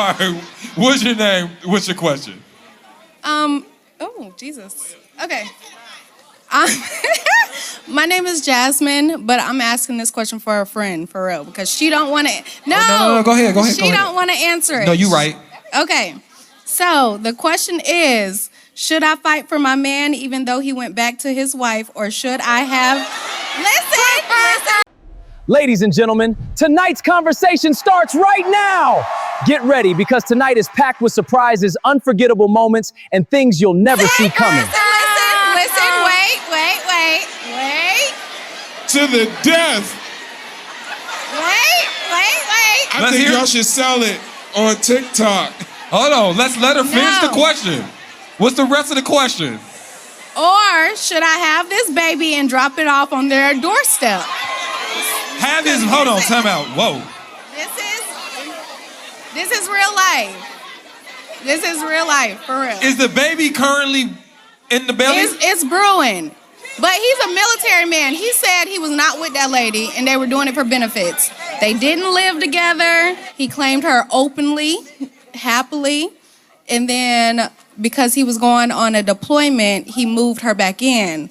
All right, what's your name? What's your question? Oh, Jesus. Okay. My name is Jasmine, but I'm asking this question for a friend, for real, because she don't want to. No, Go ahead. She don't want to answer it. No, you right. Okay. So the question is, should I fight for my man even though he went back to his wife, or should I have... Listen. Ladies and gentlemen, tonight's conversation starts right now. Get ready, because tonight is packed with surprises, unforgettable moments, and things you'll never see coming. Listen, wait. To the death. Wait. I think y'all should sell it on TikTok. Hold on, let's let her finish the question. What's the rest of the question? Or should I have this baby and drop it off on their doorstep? Hold on, time out. Whoa. This is real life. This is real life, for real. Is the baby currently in the belly? It's brewing. But he's a military man. He said he was not with that lady and they were doing it for benefits. They didn't live together. He claimed her openly, happily. And then because he was going on a deployment, he moved her back in.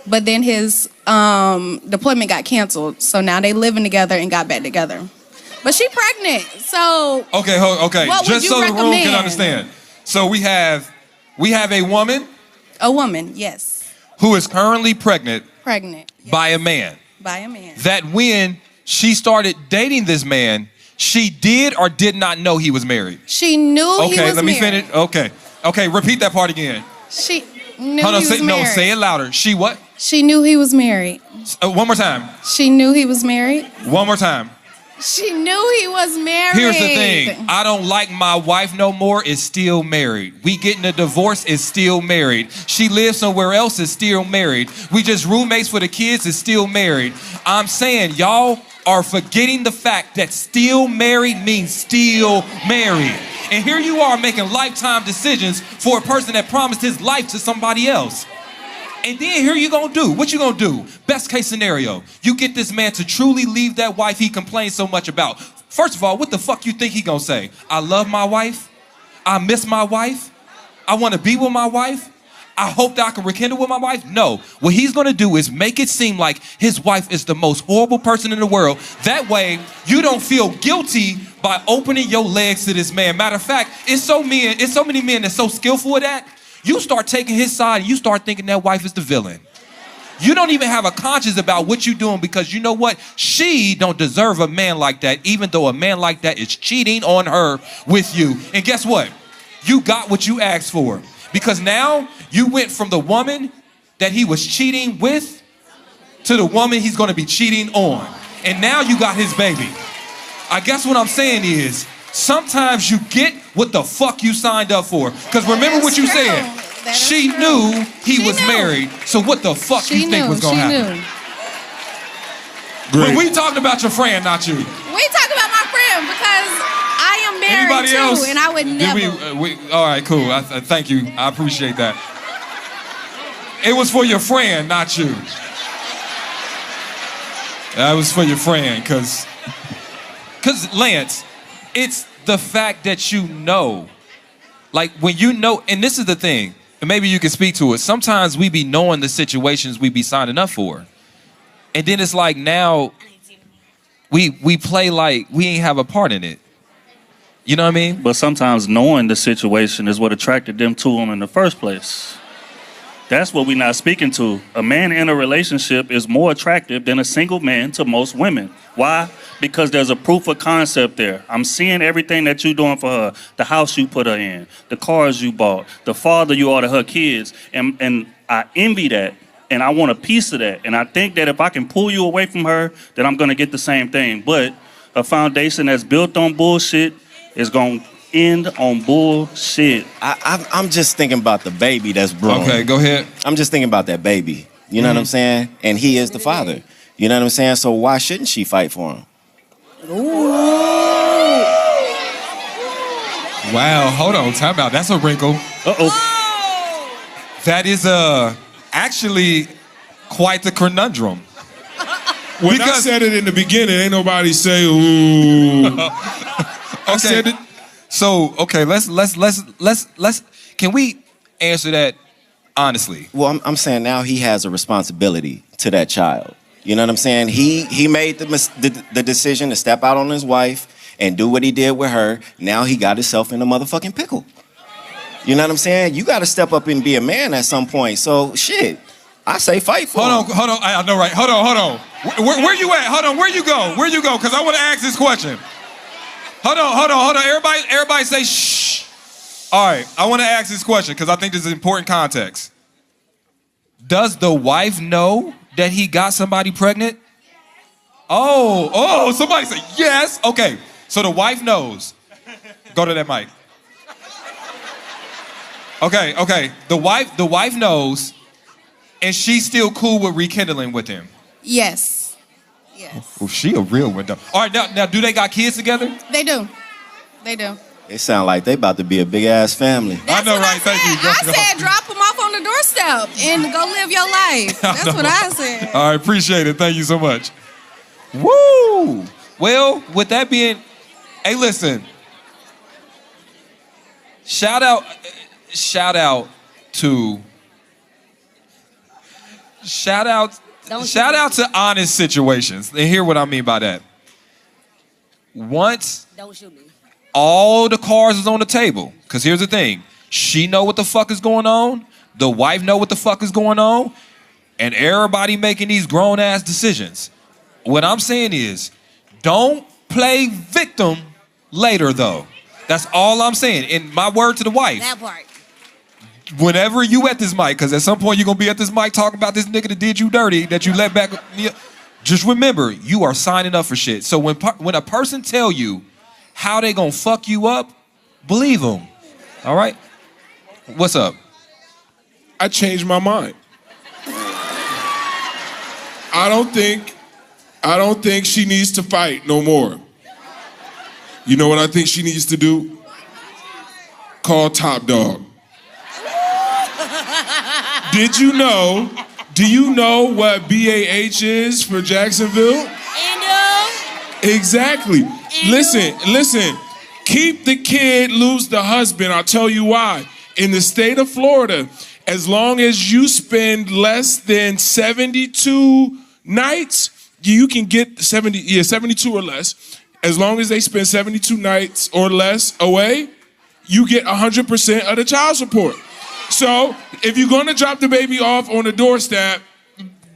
But then his deployment got canceled. So now they living together and got back together. But she pregnant, so... Okay. What Just so recommend? the room can understand. So we have a woman... A woman, yes. Who is currently pregnant. Pregnant. Yes. By a man. By a man. That when she started dating this man, she did or did not know he was married? She knew he was married. Okay, let me finish. Okay, repeat that part again. She knew he was married. No, say it louder. She what? She knew he was married. One more time. She knew he was married. One more time. She knew he was married. Here's the thing. I don't like my wife no more is still married. We getting a divorce is still married. She lives somewhere else is still married. We just roommates for the kids is still married. I'm saying y'all are forgetting the fact that still married means still married. And here you are making lifetime decisions for a person that promised his life to somebody else. And then here you gonna do, what you gonna do? Best case scenario, you get this man to truly leave that wife he complains so much about. First of all, what the fuck you think he gonna say? I love my wife, I miss my wife, I wanna be with my wife, I hope that I can rekindle with my wife? No, what he's gonna do is make it seem like his wife is the most horrible person in the world. That way, you don't feel guilty by opening your legs to this man. Matter of fact, it's so many men that's so skillful at that. You start taking his side and you start thinking that wife is the villain. You don't even have a conscience about what you're doing because you know what? She don't deserve a man like that, even though a man like that is cheating on her with you. And guess what? You got what you asked for. Because now you went from the woman that he was cheating with to the woman he's gonna be cheating on. And now you got his baby. I guess what I'm saying is, sometimes you get what the fuck you signed up for. Because remember what you said. She knew he was married. So what the fuck you think was going to happen? But we talking about your friend, not you. We talking about my friend because I am married Anybody too, else? and I would never. All right, cool. Thank you. I appreciate that. It was for your friend, not you. That was for your friend, because Lance, it's the fact that you know. Like when you know, and this is the thing, and maybe you can speak to it. Sometimes we be knowing the situations we be signing up for. And then it's like now we play like we ain't have a part in it. You know what I mean? But sometimes knowing the situation is what attracted them to him in the first place. That's what we're not speaking to. A man in a relationship is more attractive than a single man to most women. Why? Because there's a proof of concept there. I'm seeing everything that you're doing for her, the house you put her in, the cars you bought, the father you are to her kids, and I envy that, and I want a piece of that. And I think that if I can pull you away from her, then I'm gonna get the same thing. But a foundation that's built on bullshit is gonna end on bullshit. I'm just thinking about the baby that's brewing. Okay, go ahead. I'm just thinking about that baby. You know what I'm saying? And he is the father. You know what I'm saying? So why shouldn't she fight for him? Ooh. Wow, hold on, time out. That's a wrinkle. Uh-oh. That is actually quite the conundrum. When I said it in the beginning, ain't nobody say, ooh. I said it. So, okay, let's can we answer that honestly? Well, I'm saying now he has a responsibility to that child. You know what I'm saying? He made the decision to step out on his wife and do what he did with her. Now he got himself in a motherfucking pickle. You know what I'm saying? You got to step up and be a man at some point. So, shit, I say fight for him. Hold on. I know, right? Hold on. Where you at? Hold on. Where you go? Because I want to ask this question. Hold on. Everybody say shh. All right. I want to ask this question because I think this is important context. Does the wife know that he got somebody pregnant? Oh, somebody say yes. Okay. So the wife knows. Go to that mic. Okay. The wife knows, and she's still cool with rekindling with him. Yes. Well, she a real one though. All right, now do they got kids together? They do. It sound like they about to be a big ass family. I know, right? Thank you. I said drop them off on the doorstep and go live your life. That's what I said. All right, appreciate it. Thank you so much. Woo! Well, with that being, hey, listen. Shout out to honest situations. And hear what I mean by that. Once Don't shoot me. all the cards is on the table, because here's the thing. She know what the fuck is going on. The wife know what the fuck is going on. And everybody making these grown-ass decisions. What I'm saying is, don't play victim later, though. That's all I'm saying. And my word to the wife. That part. Whenever you at this mic, because at some point you're going to be at this mic talking about this nigga that did you dirty, that you let back. Just remember, you are signing up for shit. So when a person tell you how they going to fuck you up, believe them. All right? What's up? I changed my mind. I don't think she needs to fight no more. You know what I think she needs to do? Call Top Dog. Do you know what BAH is for Jacksonville? Exactly. Listen. Keep the kid, lose the husband. I'll tell you why. In the state of Florida, as long as you spend less than 72 nights, you can get 72 or less. As long as they spend 72 nights or less away, you get 100% of the child support. So if you're going to drop the baby off on the doorstep,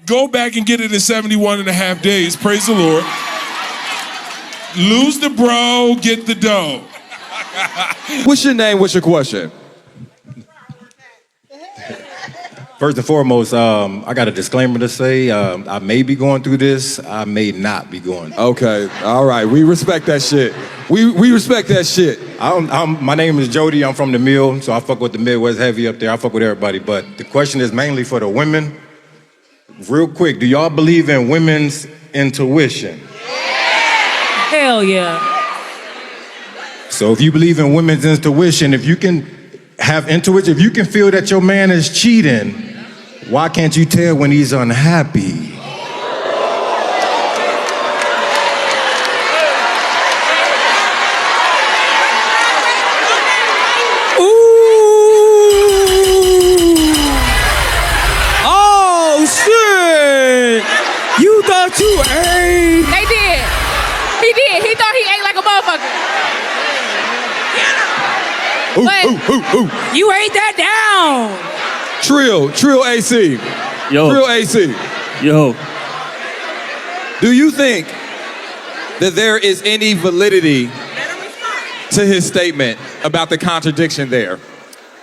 go back and get it in 71 and a half days. Praise the Lord. Lose the bro, get the dough. What's your name? What's your question? First and foremost, I got a disclaimer to say. I may be going through this. I may not be going. Okay. All right. We respect that shit. We respect that shit. My name is Jody. I'm from the Mill, so I fuck with the Midwest heavy up there. I fuck with everybody. But the question is mainly for the women. Real quick, do y'all believe in women's intuition? Hell yeah. So if you believe in women's intuition, if you can have intuition, if you can feel that your man is cheating, why can't you tell when he's unhappy? Oh shit! You thought you ate? They did. He did. He thought he ate like a motherfucker. But you ate that down. Trill AC. Yo. Trill AC. Yo. Do you think that there is any validity to his statement about the contradiction there?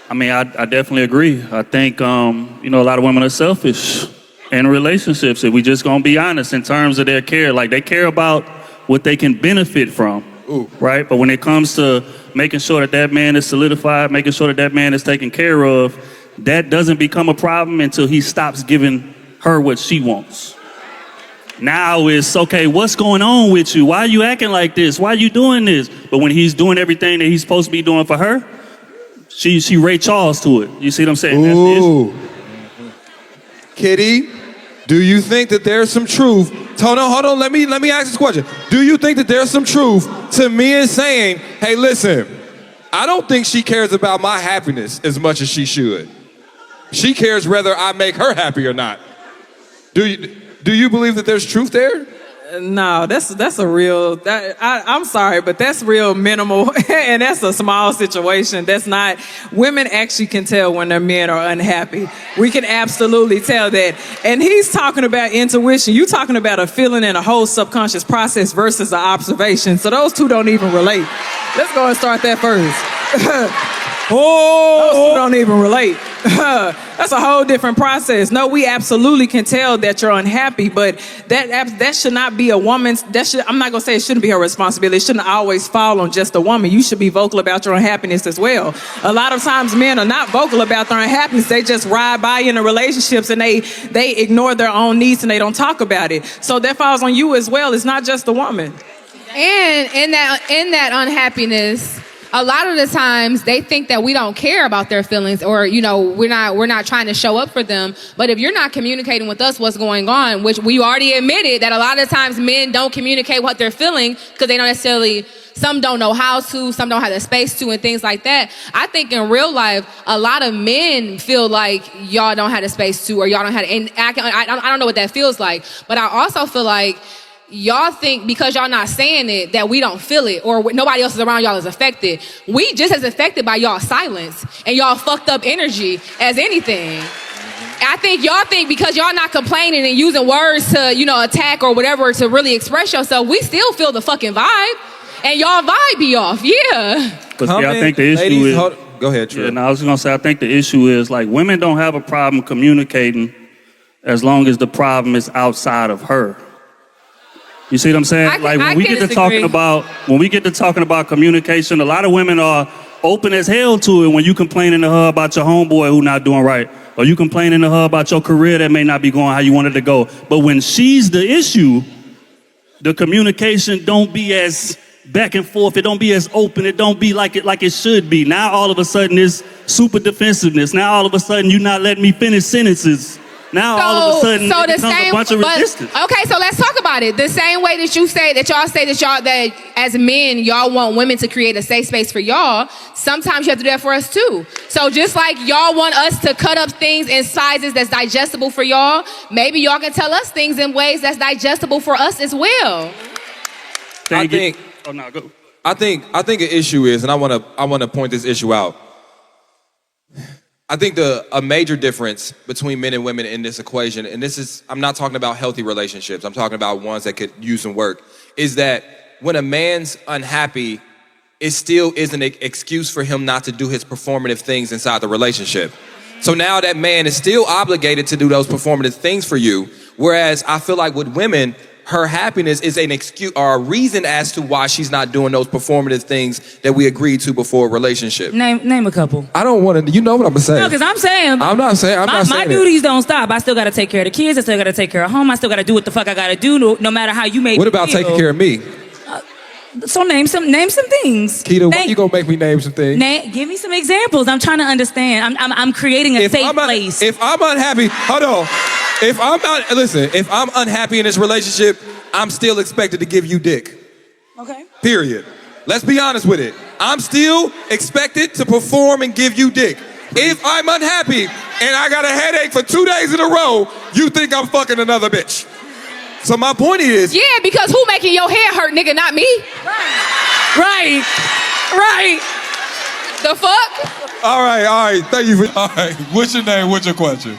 I mean, I definitely agree. I think, a lot of women are selfish in relationships. If we just gonna be honest in terms of their care, like they care about what they can benefit from, right? But when it comes to making sure that man is solidified, making sure that man is taken care of, that doesn't become a problem until he stops giving her what she wants. Now it's, okay, what's going on with you? Why are you acting like this? Why are you doing this? But when he's doing everything that he's supposed to be doing for her, she Ray Charles to it. You see what I'm saying? That's the issue. Kitty, do you think that there's some truth? Hold on. Let me ask this question. Do you think that there's some truth to men saying, hey, listen, I don't think she cares about my happiness as much as she should. She cares whether I make her happy or not. Do you believe that there's truth there? No, that's a real. I'm sorry, but that's real minimal, and that's a small situation. That's not. Women actually can tell when their men are unhappy. We can absolutely tell that. And he's talking about intuition. You talking about a feeling and a whole subconscious process versus an observation. So those two don't even relate. Let's go and start that first. Those two don't even relate. That's a whole different process. No, we absolutely can tell that you're unhappy, but that should not be a woman's. I'm not gonna say it shouldn't be her responsibility. It shouldn't always fall on just a woman. You should be vocal about your unhappiness as well. A lot of times, men are not vocal about their unhappiness. They just ride by in the relationships and they ignore their own needs and they don't talk about it. So that falls on you as well. It's not just the woman. And in that unhappiness, a lot of the times they think that we don't care about their feelings, or we're not trying to show up for them. But if you're not communicating with us what's going on, which we already admitted that a lot of times men don't communicate what they're feeling because they don't necessarily, some don't know how to, some don't have the space to, and things like that. I think in real life, a lot of men feel like y'all don't have the space to, or y'all don't have, and I don't know what that feels like. But I also feel like y'all think because y'all not saying it that we don't feel it, or nobody else is around y'all is affected. We just as affected by y'all silence and y'all fucked up energy as anything. I think y'all think because y'all not complaining and using words to, attack or whatever to really express yourself, we still feel the fucking vibe. And y'all vibe be off, yeah. But I think the issue is... Go ahead, Trey. Yeah, no, I was going to say, I think the issue is, like, women don't have a problem communicating as long as the problem is outside of her. You see what I'm saying? When we get to talking about communication, a lot of women are open as hell to it when you complaining to her about your homeboy who not doing right, or you complaining to her about your career that may not be going how you want it to go. But when she's the issue, the communication don't be as back and forth. It don't be as open. It don't be like it should be. Now all of a sudden it's super defensiveness. Now all of a sudden you're not letting me finish sentences. Now all of a sudden it becomes a bunch of resistance. Okay, so let's talk about it. The same way that you say that that as men, y'all want women to create a safe space for y'all, sometimes you have to do that for us too. So just like y'all want us to cut up things in sizes that's digestible for y'all, maybe y'all can tell us things in ways that's digestible for us as well. I think an issue is, and I want to point this issue out. I think a major difference between men and women in this equation, and I'm not talking about healthy relationships, I'm talking about ones that could use some work, is that when a man's unhappy, it still isn't an excuse for him not to do his performative things inside the relationship. So now that man is still obligated to do those performative things for you, whereas I feel like with women, her happiness is an excuse or a reason as to why she's not doing those performative things that we agreed to before a relationship. Name a couple. I don't want to. You know what I'm gonna say? No, because I'm saying. I'm not saying. My duties don't stop. I still got to take care of the kids. I still got to take care of home. I still got to do what the fuck I got to do, no matter how you make. What about taking care of me? So name some things. Keita, why you gonna make me name some things? Give me some examples. I'm trying to understand. I'm creating a safe place. If I'm unhappy, hold on. If I'm unhappy in this relationship, I'm still expected to give you dick. Okay. Period. Let's be honest with it. I'm still expected to perform and give you dick. If I'm unhappy and I got a headache for 2 days in a row, you think I'm fucking another bitch. So my point is... Yeah, because who making your head hurt, nigga, not me? Right. The fuck? All right. Thank you for... All right. What's your name? What's your question?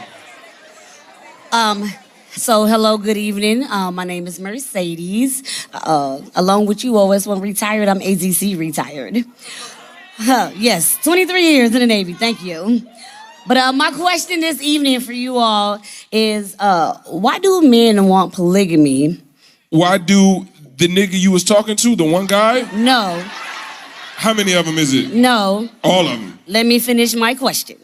So hello, good evening. My name is Mercedes. Along with you, OS1 retired, I'm AZC retired. Yes, 23 years in the Navy, thank you. But my question this evening for you all is, why do men want polygamy? Why do the nigga you was talking to, the one guy? No. How many of them is it? No. All of them. Let me finish my question.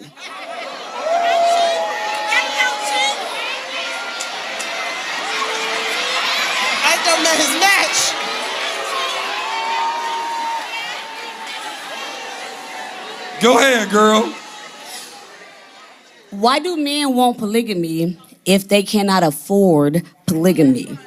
His match. Go ahead, girl. Why do men want polygamy if they cannot afford polygamy?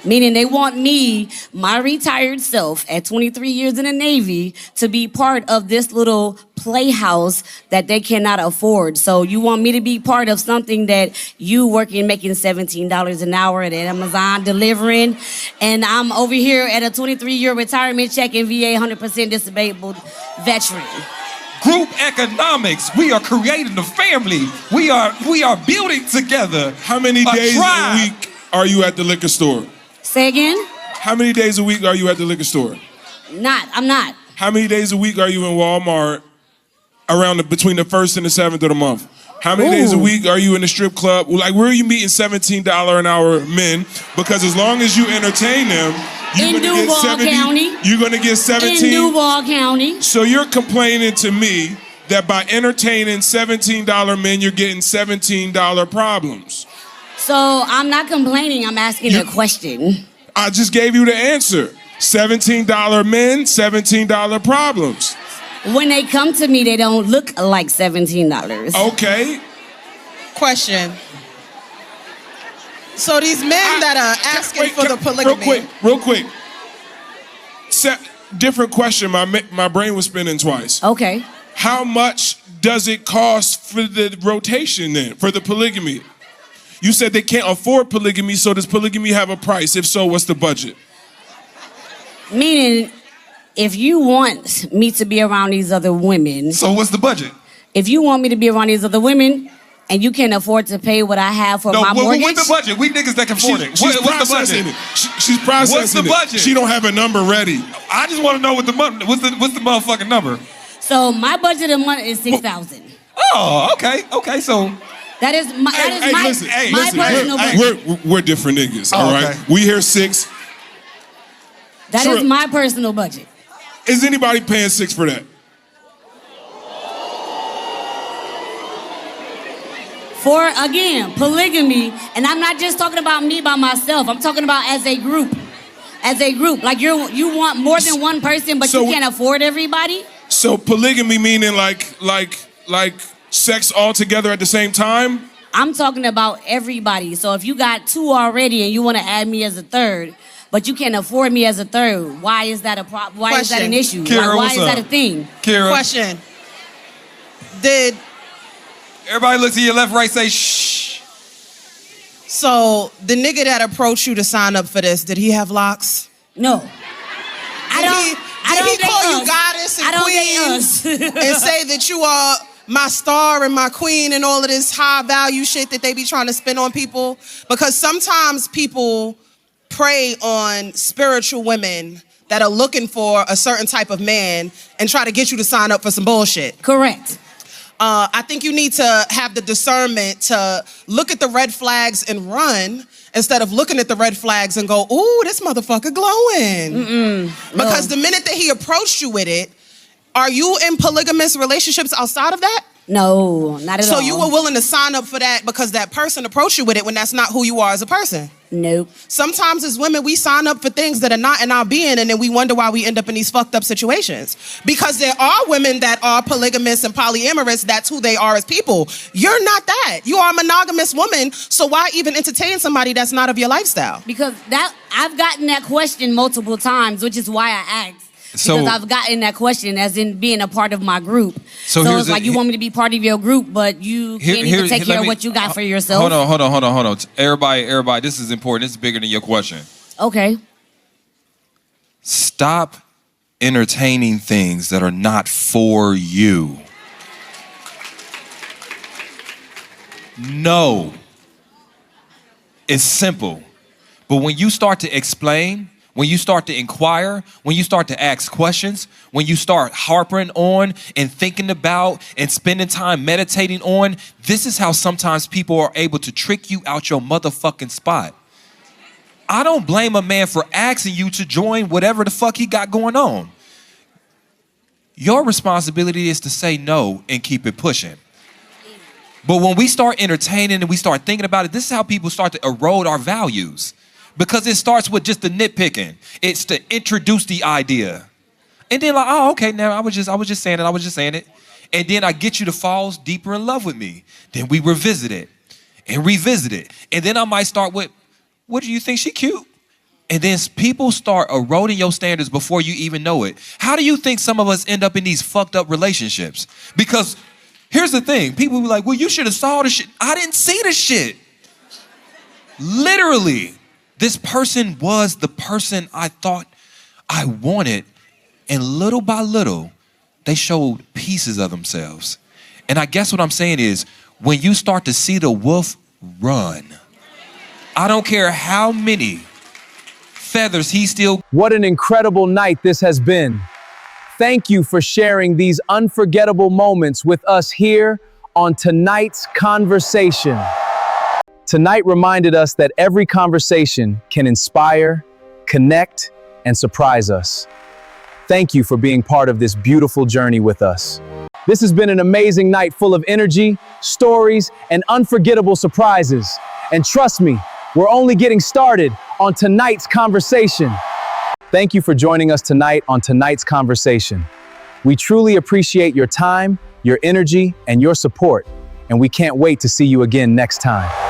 Meaning they want me, my retired self at 23 years in the Navy, to be part of this little playhouse that they cannot afford. So you want me to be part of something that you working, making $17 an hour at Amazon delivering, and I'm over here at a 23-year retirement check and VA 100% disabled veteran. Group economics. We are creating a family. We are building together. How many days a week are you at the liquor store? Say again? How many days a week are you at the liquor store? I'm not. How many days a week are you in Walmart between the 1st and the 7th of the month? How many days a week are you in the strip club? Like, where are you meeting $17 an hour men? Because as long as you entertain them, you're going to get 70. County. You're going to get 17. In Duval County. So you're complaining to me that by entertaining $17 men, you're getting $17 problems. So I'm not complaining, I'm asking a question. I just gave you the answer. $17 men, $17 problems. When they come to me, they don't look like $17. Okay. Question. So these men that are asking for the polygamy. Real quick. Different question. My brain was spinning twice. Okay. How much does it cost for the rotation then, for the polygamy? You said they can't afford polygamy, so does polygamy have a price? If so, what's the budget? Meaning, if you want me to be around these other women... So what's the budget? If you want me to be around these other women, and you can't afford to pay what I have for my mortgage... What's the budget? We niggas that can afford it. She's What's the budget? She's processing What's the budget? She don't have a number ready. I just want to know what's the motherfucking number. So my budget a month is $6,000. Oh, okay, so... That is my personal budget. We're different niggas, all right? We hear 6. That is my personal budget. Is anybody paying 6 for that? For, again, polygamy, and I'm not just talking about me by myself, I'm talking about as a group. As a group. Like you want more than one person, but you can't afford everybody? So polygamy meaning like sex all together at the same time? I'm talking about everybody. So if you got 2 already and you want to add me as a third, but you can't afford me as a third, why is that a problem? Why is that an issue? Kira, why is that a thing? Kira. Question. Everybody look to your left, right, say shh. So the nigga that approached you to sign up for this, did he have locks? No. Did he call you goddess and queen and say that you are my star and my queen and all of this high value shit that they be trying to spend on people? Because sometimes people prey on spiritual women that are looking for a certain type of man and try to get you to sign up for some bullshit. Correct. I think you need to have the discernment to look at the red flags and run instead of looking at the red flags and go, ooh, this motherfucker glowing. Because the minute that he approached you with it, are you in polygamous relationships outside of that? No, not at all. So you were willing to sign up for that because that person approached you with it when that's not who you are as a person? Nope. Sometimes as women, we sign up for things that are not in our being, and then we wonder why we end up in these fucked up situations. Because there are women that are polygamous and polyamorous, that's who they are as people. You're not that. You are a monogamous woman, so why even entertain somebody that's not of your lifestyle? Because I've gotten that question multiple times, which is why I asked. Because I've gotten that question as in being a part of my group. So it's like you want me to be part of your group, but you can't even take care of what you got for yourself. Hold on. Everybody, this is important. This is bigger than your question. Okay. Stop entertaining things that are not for you. No. It's simple. But when you start to explain, when you start to inquire, when you start to ask questions, when you start harping on and thinking about and spending time meditating on, this is how sometimes people are able to trick you out your motherfucking spot. I don't blame a man for asking you to join whatever the fuck he got going on. Your responsibility is to say no and keep it pushing. But when we start entertaining and we start thinking about it, this is how people start to erode our values. Because it starts with just the nitpicking. It's to introduce the idea. And then like, oh, okay, now I was just saying it. And then I get you to fall deeper in love with me. Then we revisit it and revisit it. And then I might start with, what do you think, she cute? And then people start eroding your standards before you even know it. How do you think some of us end up in these fucked up relationships? Because here's the thing. People be like, well, you should have saw the shit. I didn't see the shit. Literally, this person was the person I thought I wanted. And little by little, they showed pieces of themselves. And I guess what I'm saying is, when you start to see the wolf run, I don't care how many feathers he still. What an incredible night this has been. Thank you for sharing these unforgettable moments with us here on tonight's conversation. Tonight reminded us that every conversation can inspire, connect, and surprise us. Thank you for being part of this beautiful journey with us. This has been an amazing night full of energy, stories, and unforgettable surprises. And trust me, we're only getting started on tonight's conversation. Thank you for joining us tonight on tonight's conversation. We truly appreciate your time, your energy, and your support, and we can't wait to see you again next time.